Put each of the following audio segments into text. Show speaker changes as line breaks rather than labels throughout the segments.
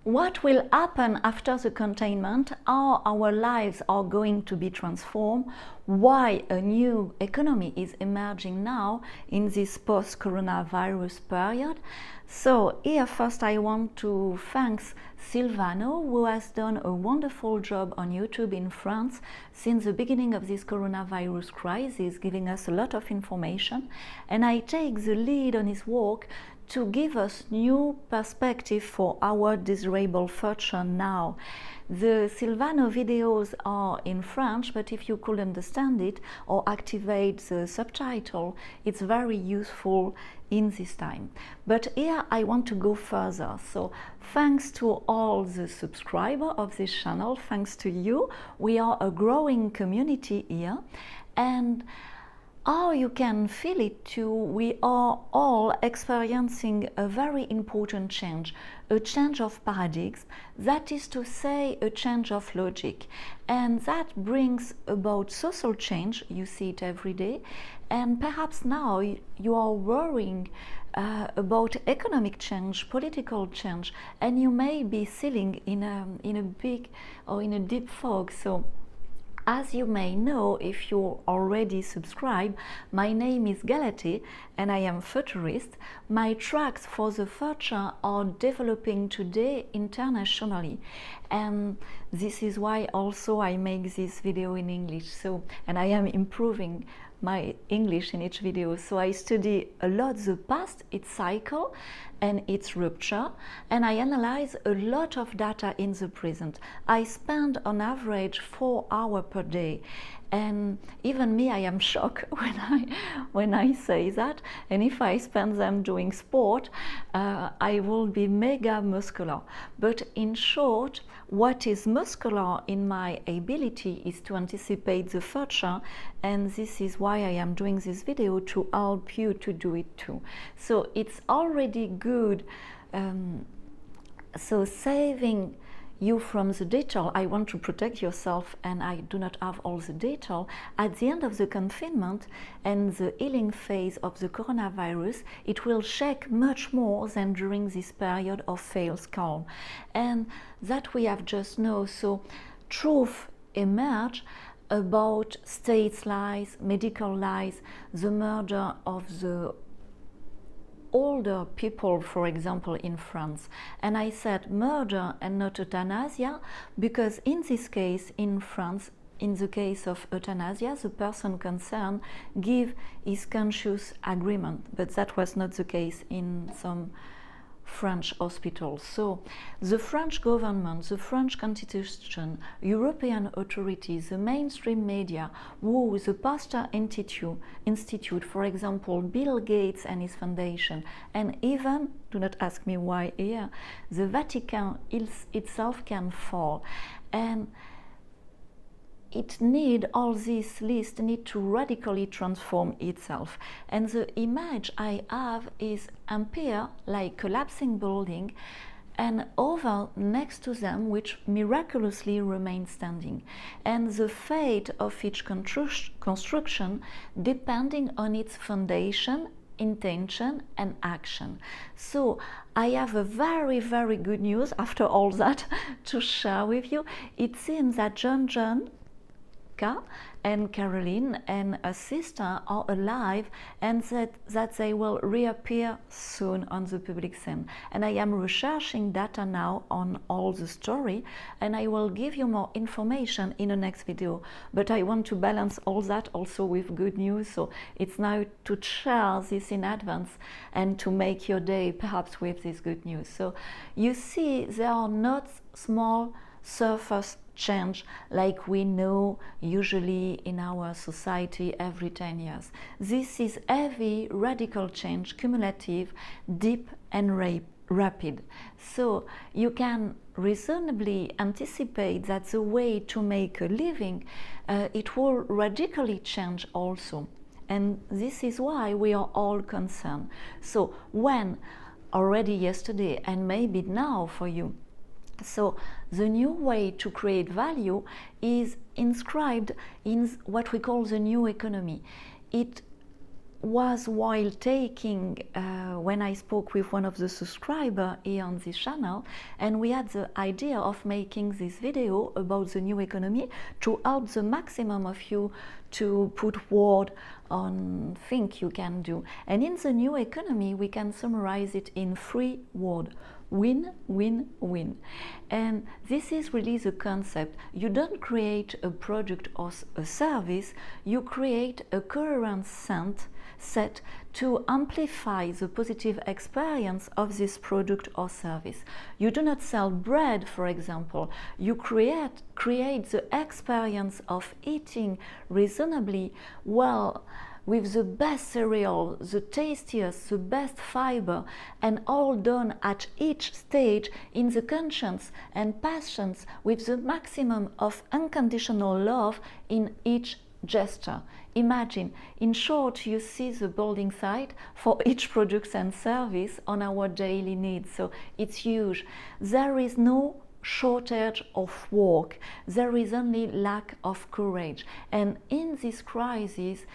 What will happen after the containment? How our lives are going to be transformed? Why a new economy is emerging now in this post-coronavirus period? So here first I want to thank Silvano, who has done a wonderful job on YouTube in France since the beginning of this coronavirus crisis, giving us a lot of information, and I take the lead on his work to give us new perspective for our desirable future now. The Silvano videos are in French, but if you could understand it or activate the subtitle, it's very useful in this time. But here I want to go further. So thanks to all the subscribers of this channel, thanks to you, we are a growing community here. And how you can feel it too, we are all experiencing a very important change, a change of paradigms, that is to say a change of logic. And that brings about social change, you see it every day, and perhaps now you are worrying about economic change, political change, and you may be sailing in a big or in a deep fog. So as you may know, if you already subscribe, my name is Galati and I am futurist. My tracks for the future are developing today internationally, and this is why also I make this video in English. So, and I am improving my English in each video. So I study a lot the past, its cycle and its rupture, and I analyze a lot of data in the present. I spend on average 4 hours per day, and even me, I am shocked when I say that. And if I spend them doing sport, I will be mega muscular. But in short, what is muscular in my ability is to anticipate the future, and this is why I am doing this video, to help you to do it too. So it's already good. So saving you from the detail, I want to protect yourself and I do not have all the detail. At the end of the confinement and the healing phase of the coronavirus, it will shake much more than during this period of false calm. And that we have just know. So truth emerge about states' lies, medical lies, the murder of the older people, for example, in France. And I said murder and not euthanasia because in this case in France, in the case of euthanasia, the person concerned give his conscious agreement, but that was not the case in some French hospitals. So the French government, the French constitution, European authorities, the mainstream media, the Pasteur Institute, for example, Bill Gates and his foundation, and even, do not ask me why here, the Vatican itself can fall. And it need, all this list need to radically transform itself. And the image I have is empire, like collapsing building, and over next to them, which miraculously remain standing. And the fate of each construction depending on its foundation, intention and action. So I have a very, very good news after all that to share with you. It seems that John and Caroline and a sister are alive, and that they will reappear soon on the public scene. And I am researching data now on all the story, and I will give you more information in the next video. But I want to balance all that also with good news, so it's now to share this in advance and to make your day perhaps with this good news. So you see, there are not small surface change like we know usually in our society every 10 years. This is heavy, radical change, cumulative, deep and rapid. So you can reasonably anticipate that the way to make a living, it will radically change also. And this is why we are all concerned. So when already yesterday and maybe now for you, so the new way to create value is inscribed in what we call the new economy. It was while taking, when I spoke with one of the subscribers here on this channel, and we had the idea of making this video about the new economy to help the maximum of you to put word on things you can do. And in the new economy, we can summarize it in 3 words: win, win, win. And this is really the concept. You don't create a product or a service, you create a coherent set to amplify the positive experience of this product or service. You do not sell bread, for example. You create the experience of eating reasonably well, with the best cereal, the tastiest, the best fiber, and all done at each stage in the conscience and passions, with the maximum of unconditional love in each gesture. Imagine, in short, you see the building site for each product and service on our daily needs. So it's huge. There is no shortage of work. There is only lack of courage. And in this crisis,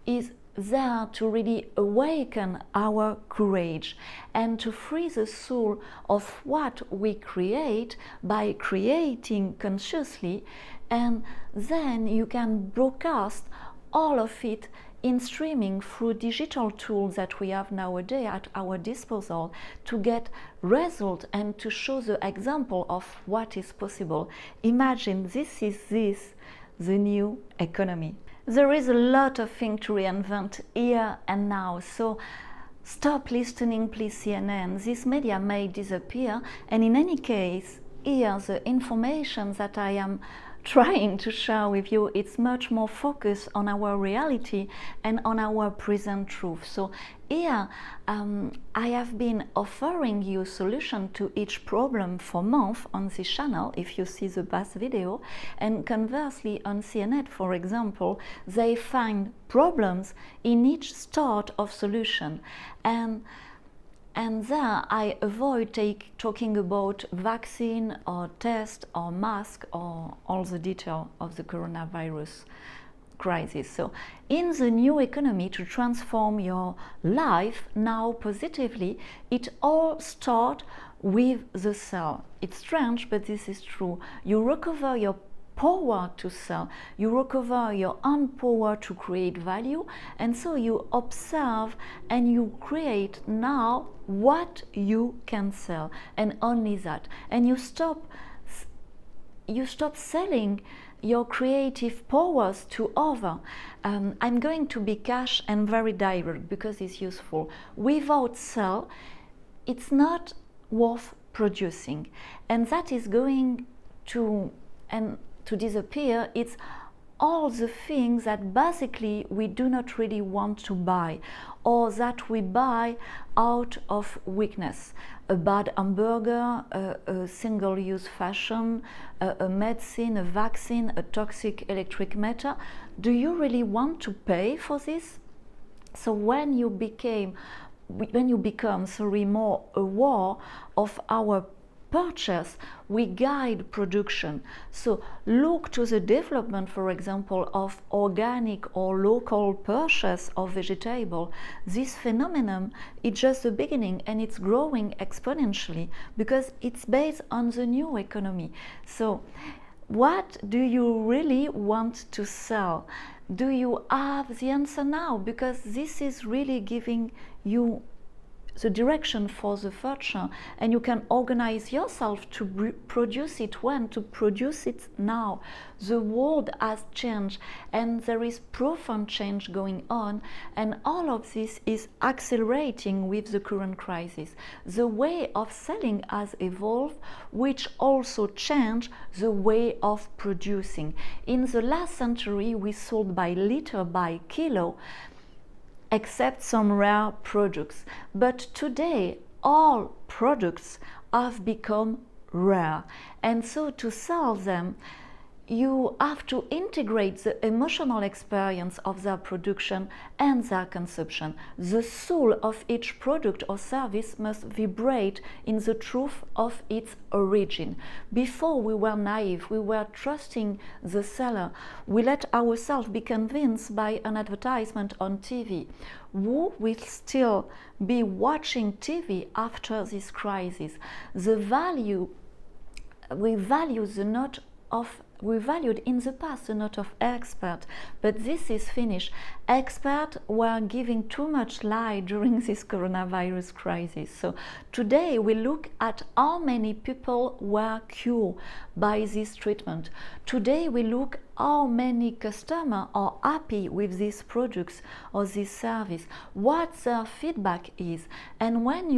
is there to really awaken our courage and to free the soul of what we create by creating consciously, and then you can broadcast all of it in streaming through digital tools that we have nowadays at our disposal to get result and to show the example of what is possible. Imagine this is the new economy. There is a lot of things to reinvent here and now, so stop listening, please, CNN. This media may disappear, and in any case, here the information that I am trying to share with you, it's much more focused on our reality and on our present truth. So here I have been offering you a solution to each problem for months on this channel, if you see the past video, and conversely on CNN, for example, they find problems in each start of solution. And there I avoid talking about vaccine or test or mask or all the detail of the coronavirus crisis. So in the new economy, to transform your life now positively, it all starts with the cell. It's strange, but this is true. You recover your power to sell, you recover your own power to create value, and so you observe and you create now what you can sell, and only that. And you stop selling your creative powers to other. I'm going to be cash and very direct because it's useful. Without sell, it's not worth producing, and that is going to disappear. It's all the things that basically we do not really want to buy, or that we buy out of weakness. A bad hamburger, a single-use fashion, a medicine, a vaccine, a toxic electric meter. Do you really want to pay for this? So when you become more aware of our purchase, we guide production. So look to the development, for example, of organic or local purchase of vegetable. This phenomenon is just the beginning, and it's growing exponentially because it's based on the new economy. So what do you really want to sell? Do you have the answer now? Because this is really giving you the direction for the future, and you can organize yourself to produce it when, to produce it now. The world has changed, and there is profound change going on, and all of this is accelerating with the current crisis. The way of selling has evolved, which also changed the way of producing. In the last century, we sold by liter, by kilo, except some rare products. But today, all products have become rare. And so to sell them, you have to integrate the emotional experience of their production and their consumption. The soul of each product or service must vibrate in the truth of its origin. Before, we were naive, we were trusting the seller. We let ourselves be convinced by an advertisement on TV. Who will still be watching TV after this crisis? We valued in the past a note of expert, but this is finished. Experts were giving too much lie during this coronavirus crisis. So today we look at how many people were cured by this treatment. Today we look how many customers are happy with these products or this service, what their feedback is. And when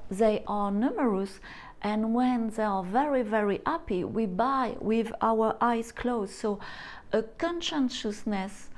they are numerous, and when they are very, very happy, we buy with our eyes closed. So a conscientiousness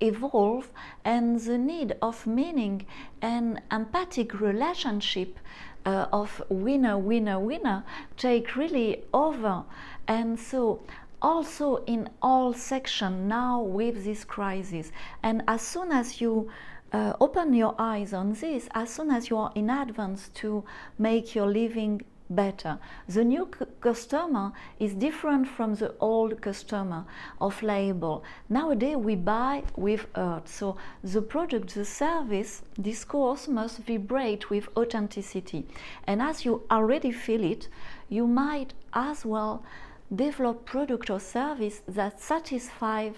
evolves, and the need of meaning and empathic relationship of winner, winner, winner take really over. And so also in all sections now with this crisis, and as soon as you open your eyes on this, as soon as you are in advance to make your living better. The new customer is different from the old customer of label. Nowadays we buy with heart. So the product, the service, discourse must vibrate with authenticity. And as you already feel it, you might as well develop product or service that satisfy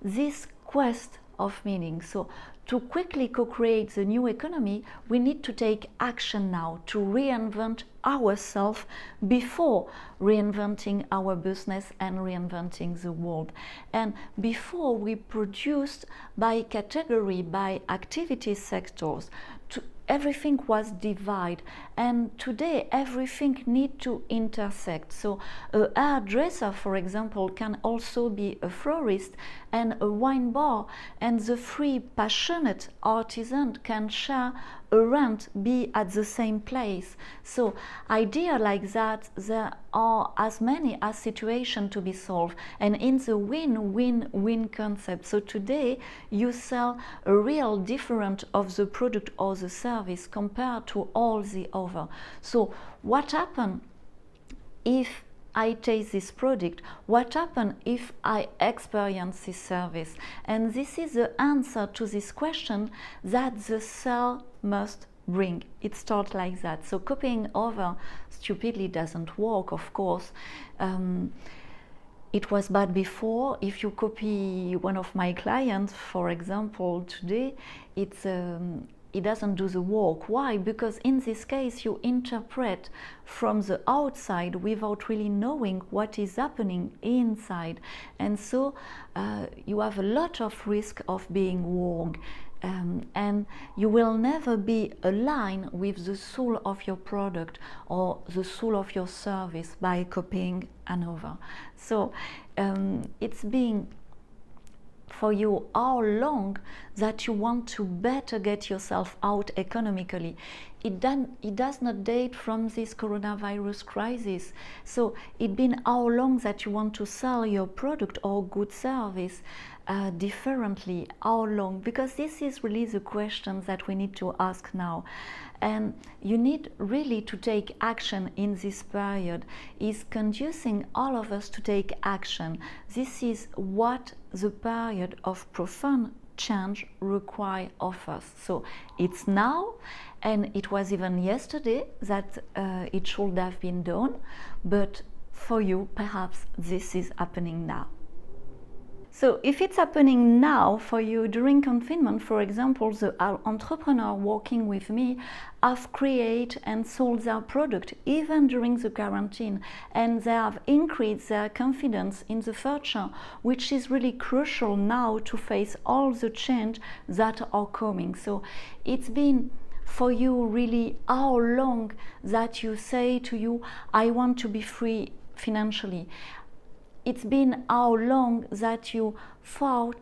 this quest of meaning. So to quickly co-create the new economy, we need to take action now to reinvent ourselves before reinventing our business and reinventing the world. And before we produced by category, by activity sectors, everything was divided, and today everything needs to intersect. So a hairdresser, for example, can also be a florist and a wine bar, and the three passionate artisans can share a rent, be at the same place. So ideas like that, there are as many as situations to be solved, and in the win-win-win concept. So today you sell a real difference of the product or the service compared to all the other. So what happens if I taste this product? What happens if I experience this service? And this is the answer to this question that the cell must bring. It starts like that. So copying over stupidly doesn't work, of course. It was bad before. If you copy one of my clients, for example, today, it doesn't do the work. Why? Because in this case you interpret from the outside without really knowing what is happening inside, and so you have a lot of risk of being wrong, and you will never be aligned with the soul of your product or the soul of your service by copying another. So it's being for you how long that you want to better get yourself out economically. It does not date from this coronavirus crisis. So it's been how long that you want to sell your product or good service differently, how long? Because this is really the question that we need to ask now. And you need really to take action in this period. Is conducing all of us to take action. This is what the period of profound change requires of us. So it's now, and it was even yesterday that it should have been done, but for you perhaps this is happening now. So if it's happening now for you during confinement, for example, the entrepreneur working with me have created and sold their product even during the quarantine, and they have increased their confidence in the future, which is really crucial now to face all the change that are coming. So it's been for you really how long that you say to you, I want to be free financially. It's been how long that you thought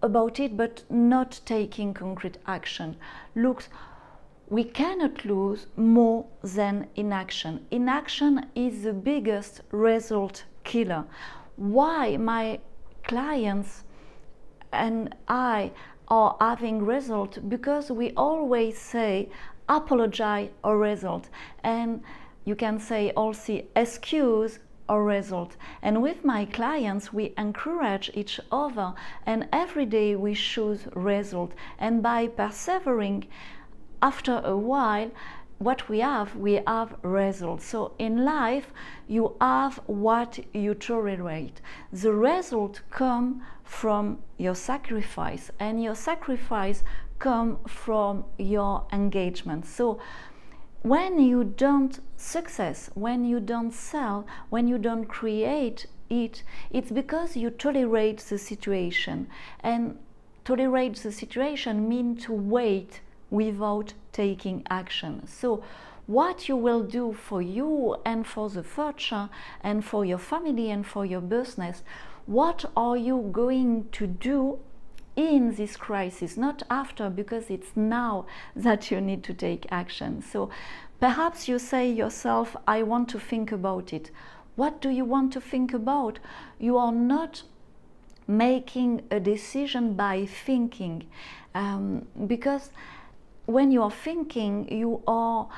about it but not taking concrete action. Look, we cannot lose more than inaction. Inaction is the biggest result killer. Why my clients and I are having result? Because we always say apologize or result, and you can say also excuse or result. And with my clients we encourage each other, and every day we choose result, and by persevering, after a while what we have results. So in life you have what you tolerate. The result come from your sacrifice, and your sacrifice come from your engagement. So when you don't success, when you don't sell, when you don't create it, it's because you tolerate the situation. And tolerate the situation means to wait without taking action. So what you will do for you and for the future and for your family and for your business, what are you going to do in this crisis, not after, because it's now that you need to take action. So perhaps you say yourself, I want to think about it. What do you want to think about? You are not making a decision by thinking, because when you are thinking, you are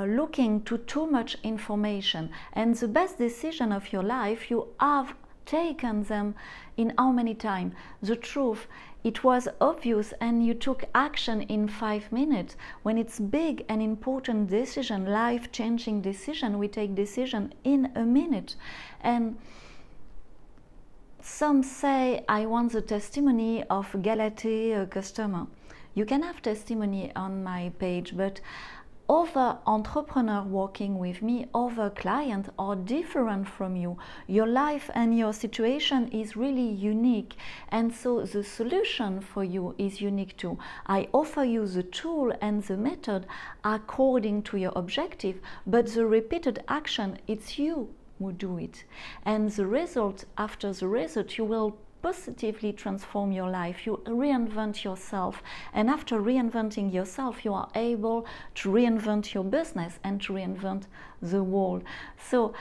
looking to too much information, and the best decision of your life, you have taken them in how many times? The truth, it was obvious and you took action in 5 minutes. When it's big and important decision, life-changing decision, we take decision in a minute. And some say, I want the testimony of Galate customer. You can have testimony on my page, but other entrepreneurs working with me, other clients are different from you. Your life and your situation is really unique, and so the solution for you is unique too. I offer you the tool and the method according to your objective, but the repeated action, it's you who do it. And the result, after the result, you will positively transform your life. You reinvent yourself, and after reinventing yourself, you are able to reinvent your business and to reinvent the world. So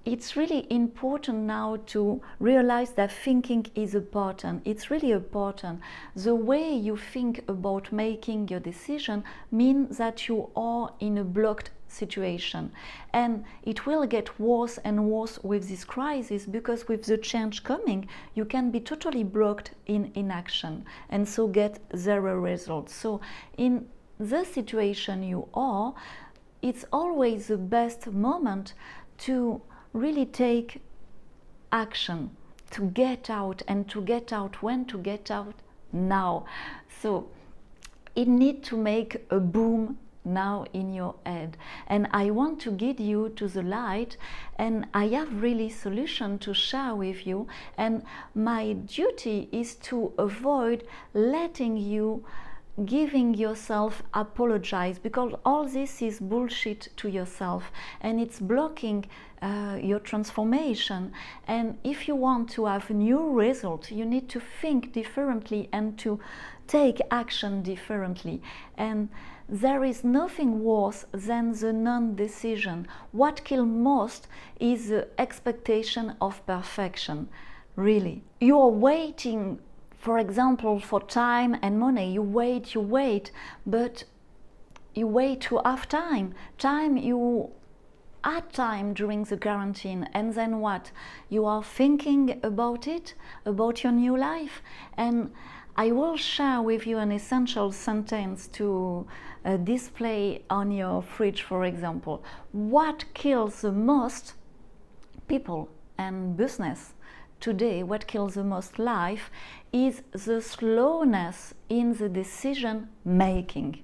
it's really important now to realize that thinking is important. It's really important. The way you think about making your decision means that you are in a blocked situation, and it will get worse and worse with this crisis, because with the change coming, you can be totally blocked in inaction and so get zero results. So in the situation you are, it's always the best moment to really take action, to get out, and to get out when? To get out now. So it needs to make a boom now in your head, and I want to guide you to the light, and I have really solution to share with you, and my duty is to avoid letting you giving yourself apologize, because all this is bullshit to yourself and it's blocking your transformation. And if you want to have new results, you need to think differently and to take action differently. And there is nothing worse than the non-decision. What kills most is the expectation of perfection. Really, you are waiting, for example, for time and money. You wait, but you wait to have time. You had time during the quarantine, and then what? You are thinking about it, about your new life. And I will share with you an essential sentence to display on your fridge, for example. What kills the most people and business today, what kills the most life, is the slowness in the decision making.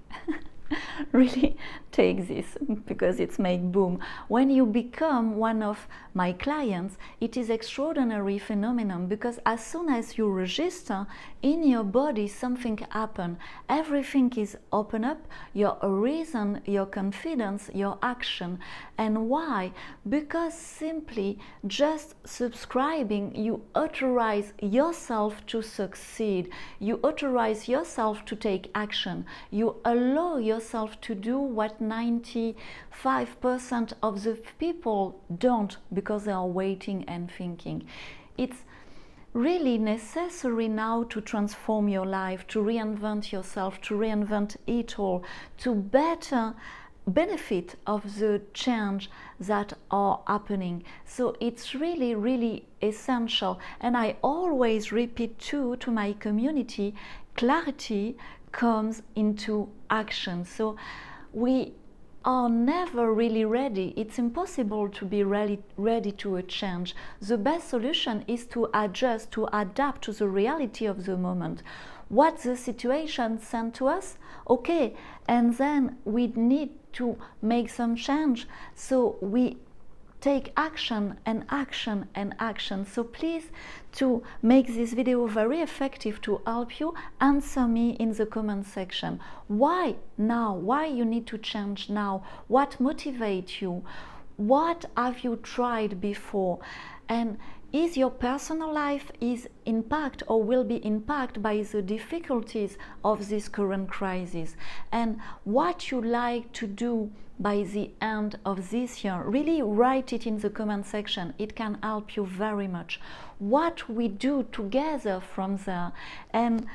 Really take this, because it's make boom. When you become one of my clients, it is extraordinary phenomenon, because as soon as you register in your body, something happen. Everything is open up, your reason, your confidence, your action. And why? Because simply just subscribing, you authorize yourself to succeed. You authorize yourself to take action. You allow yourself yourself to do what 95% of the people don't, because they are waiting and thinking. It's really necessary now to transform your life, to reinvent yourself, to reinvent it all, to better benefit of the change that are happening. So it's really, really essential. And I always repeat too to my community, clarity comes into action. So we are never really ready. It's impossible to be ready to a change. The best solution is to adjust, to adapt to the reality of the moment. What the situation sent to us, okay, and then we need to make some change. So we take action and action and action. So please, to make this video very effective to help you, answer me in the comment section. Why now? Why you need to change now? What motivates you? What have you tried before? And is your personal life is impacted or will be impacted by the difficulties of this current crisis? And what you like to do by the end of this year? Really write it in the comment section. It can help you very much. What we do together from there, and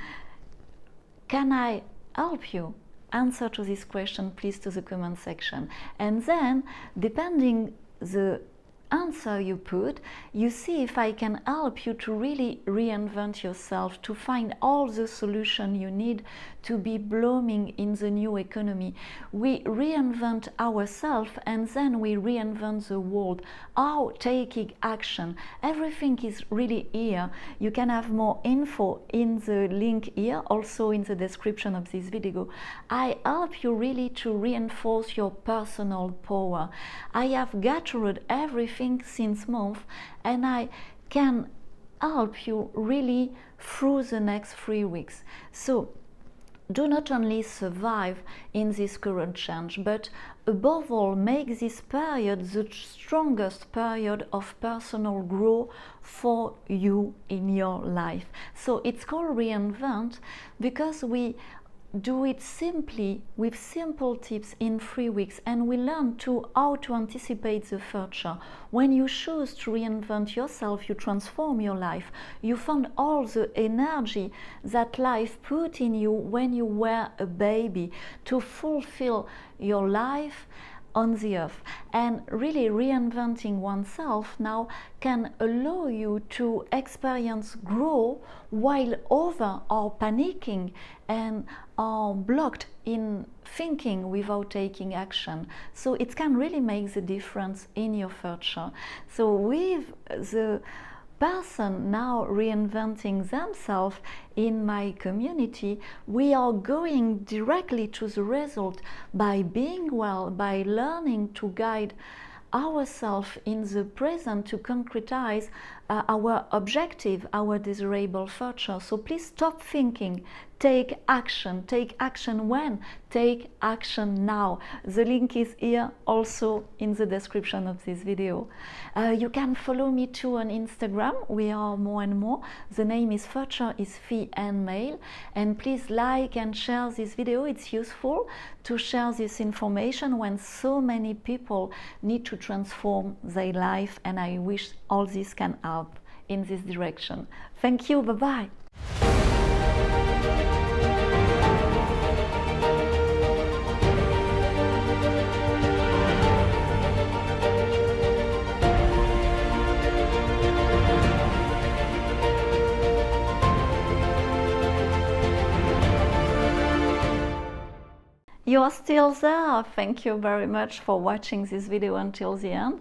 can I help you? Answer to this question, please, to the comment section. And then, depending the answer you put, you see if I can help you to really reinvent yourself, to find all the solution you need to be blooming in the new economy. We reinvent ourselves and then we reinvent the world. How taking action. Everything is really here. You can have more info in the link here, also in the description of this video. I help you really to reinforce your personal power. I have gathered everything since months, and I can help you really through the next 3 weeks. So do not only survive in this current change, but above all, make this period the strongest period of personal growth for you in your life. So it's called reinvent because we do it simply with simple tips in 3 weeks, and we learn to how to anticipate the future. When you choose to reinvent yourself, you transform your life. You found all the energy that life put in you when you were a baby to fulfill your life on the earth. And really reinventing oneself now can allow you to experience growth while others are panicking and are blocked in thinking without taking action. So it can really make the difference in your future. So with the person now reinventing themselves in my community, we are going directly to the result by being well, by learning to guide ourselves in the present to concretize our objective, our desirable future. So please stop thinking, take action. Take action when? Take action now. The link is here, also in the description of this video. You can follow me too on Instagram. We are more and more. The name is Future is FE&MALE. And please like and share this video. It's useful to share this information when so many people need to transform their life, and I wish all this can help in this direction. Thank you. Bye-bye. You are still there. Thank you very much for watching this video until the end.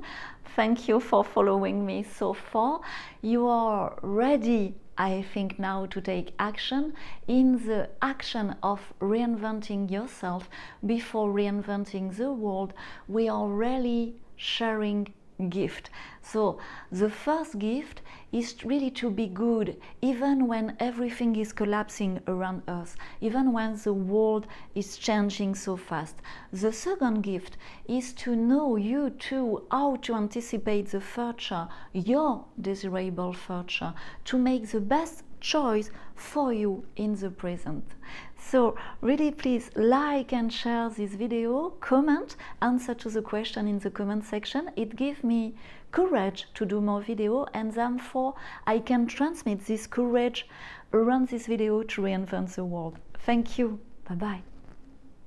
Thank you for following me so far. You are ready, I think, now to take action in the action of reinventing yourself before reinventing the world. We are really sharing gift. So the first gift is really to be good, even when everything is collapsing around us, even when the world is changing so fast. The second gift is to know you too, how to anticipate the future, your desirable future, to make the best choice for you in the present. So really please like and share this video, comment, answer to the question in the comment section. It gives me courage to do more video, and therefore I can transmit this courage around this video to reinvent the world. Thank you. Bye bye.